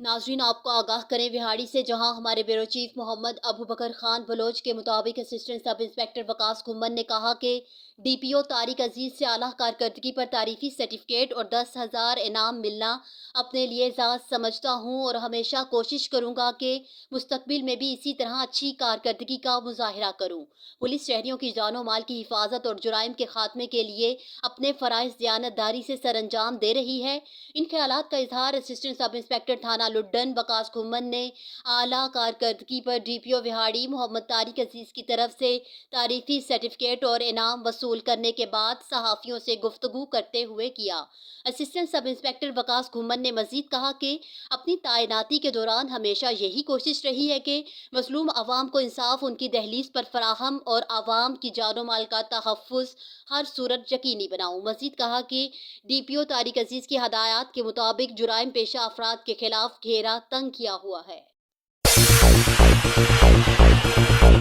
नाजरीन आपको आगाह करें विहाड़ी से, जहां हमारे ब्यूरो चीफ मोहम्मद अबू बकर खान बलोच के मुताबिक assistant sub inspector Waqas Ghumman ने कहा कि डीपीओ तारिक अजीज से आला कारकर्दगी पर तारीफी सर्टिफिकेट और 10,000 इनाम मिलना अपने लिए एजाज समझता हूं और हमेशा कोशिश करूंगा कि मुस्तकबिल में भी इसी तरह अच्छी कारकर्दगी का मुजाहरा करूं। पुलिस शहरियों की जानो माल की हिफाजत और जुराइम के खात्मे के लिए अपने फराइज दयानतदारी से सर अंजाम दे रही है। इन ख्यालात का इजहार असिस्टेंट सब इंस्पेक्टर थाना लुड्डन वकास घुम्मन ने आला कारकर्दगी पर डीपीओ विहाड़ी मोहम्मद तारिक अजीज की तरफ से तारीफी सर्टिफिकेट और इनाम वसूल करने के बाद सहाफियों से गुफ्तगू करते हुए किया। Assistant sub inspector Waqas Ghumman ने मजीद कहा कि अपनी तैनाती के दौरान हमेशा यही कोशिश रही है कि मजलूम आवाम को इंसाफ उनकी दहलीज पर फराहम और आवाम की जानो माल का तहफ़्फ़ुज़ हर सूरत यकीनी बनाऊं। मजीद कहा कि डीपीओ तारिक अजीज की हदायत के मुताबिक जुराइम पेशा अफराद के खिलाफ घेरा तंग किया हुआ है।